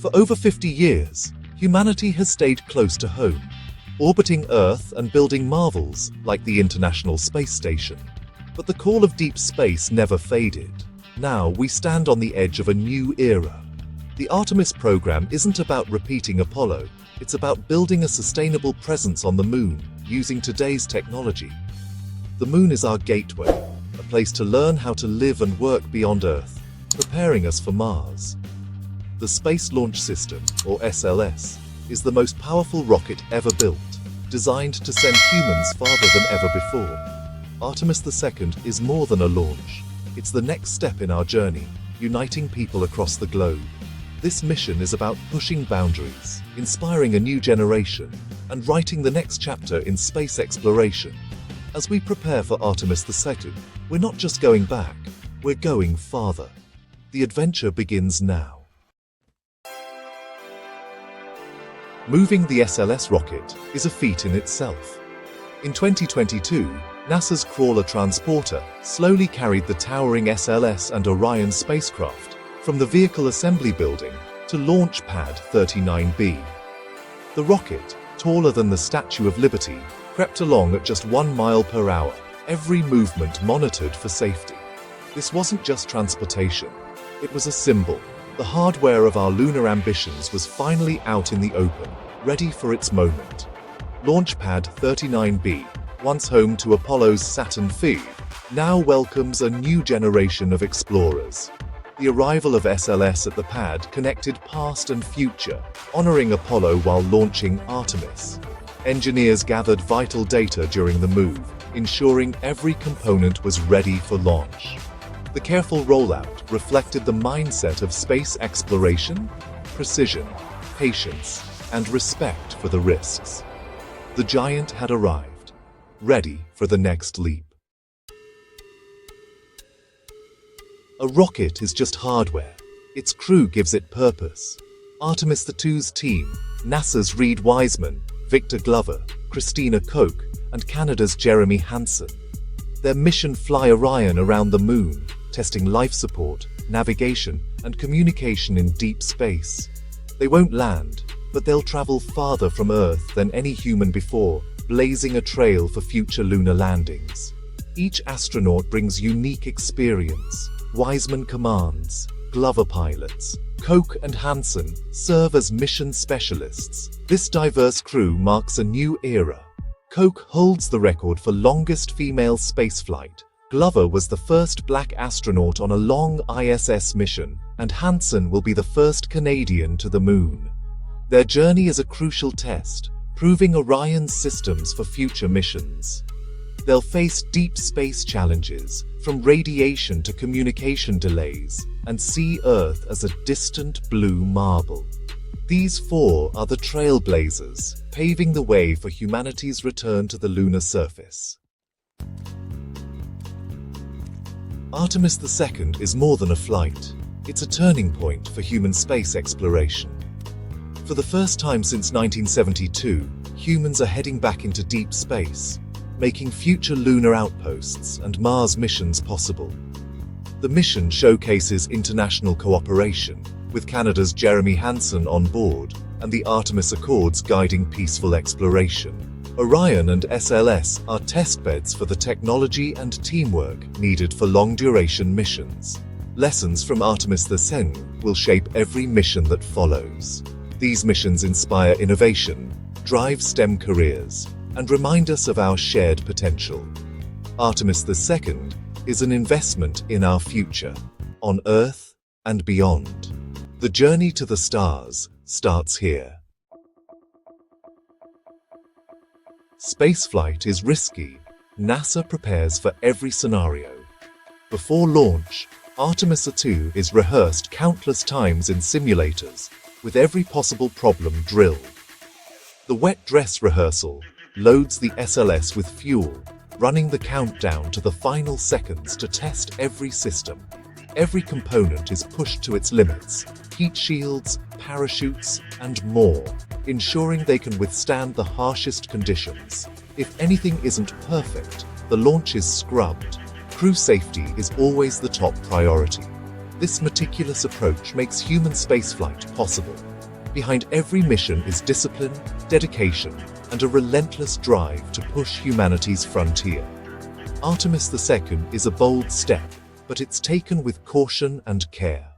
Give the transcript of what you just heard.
For over 50 years, humanity has stayed close to home, orbiting Earth and building marvels like the International Space Station. But the call of deep space never faded. Now we stand on the edge of a new era. The Artemis program isn't about repeating Apollo, it's about building a sustainable presence on the moon using today's technology. The moon is our gateway, a place to learn how to live and work beyond Earth, preparing us for Mars. The Space Launch System, or SLS, is the most powerful rocket ever built, designed to send humans farther than ever before. Artemis II is more than a launch. It's the next step in our journey, uniting people across the globe. This mission is about pushing boundaries, inspiring a new generation, and writing the next chapter in space exploration. As we prepare for Artemis II, we're not just going back, we're going farther. The adventure begins now. Moving the SLS rocket is a feat in itself. In 2022, NASA's Crawler transporter slowly carried the towering SLS and Orion spacecraft from the Vehicle Assembly Building to launchpad 39B. The rocket, taller than the Statue of Liberty, crept along at just 1 mile per hour, every movement monitored for safety. This wasn't just transportation, it was a symbol. The hardware of our lunar ambitions was finally out in the open, ready for its moment. Launchpad 39B, once home to Apollo's Saturn V, now welcomes a new generation of explorers. The arrival of SLS at the pad connected past and future, honoring Apollo while launching Artemis. Engineers gathered vital data during the move, ensuring every component was ready for launch. The careful rollout reflected the mindset of space exploration, precision, patience, and respect for the risks. The giant had arrived, ready for the next leap. A rocket is just hardware. Its crew gives it purpose. Artemis II's team, NASA's Reid Wiseman, Victor Glover, Christina Koch, and Canada's Jeremy Hansen. Their mission fly Orion around the moon, testing life support, navigation, and communication in deep space. They won't land, but they'll travel farther from Earth than any human before, blazing a trail for future lunar landings. Each astronaut brings unique experience. Wiseman commands, Glover pilots, Koch and Hansen serve as mission specialists. This diverse crew marks a new era. Koch holds the record for longest female spaceflight. Glover was the first black astronaut on a long ISS mission, and Hansen will be the first Canadian to the moon. Their journey is a crucial test, proving Orion's systems for future missions. They'll face deep space challenges, from radiation to communication delays, and see Earth as a distant blue marble. These four are the trailblazers, paving the way for humanity's return to the lunar surface. Artemis II is more than a flight. It's a turning point for human space exploration. For the first time since 1972, humans are heading back into deep space, making future lunar outposts and Mars missions possible. The mission showcases international cooperation, with Canada's Jeremy Hansen on board and the Artemis Accords guiding peaceful exploration. Orion and SLS are testbeds for the technology and teamwork needed for long-duration missions. Lessons from Artemis II will shape every mission that follows. These missions inspire innovation, drive STEM careers, and remind us of our shared potential. Artemis II is an investment in our future, on Earth and beyond. The journey to the stars starts here. Spaceflight is risky. NASA prepares for every scenario. Before launch, Artemis II is rehearsed countless times in simulators, with every possible problem drilled. The wet dress rehearsal loads the SLS with fuel, running the countdown to the final seconds to test every system. Every component is pushed to its limits, heat shields, parachutes, and more, ensuring they can withstand the harshest conditions. If anything isn't perfect, the launch is scrubbed. Crew safety is always the top priority. This meticulous approach makes human spaceflight possible, Behind every mission is discipline, dedication, and a relentless drive to push humanity's frontier. Artemis II is a bold step, but it's taken with caution and care.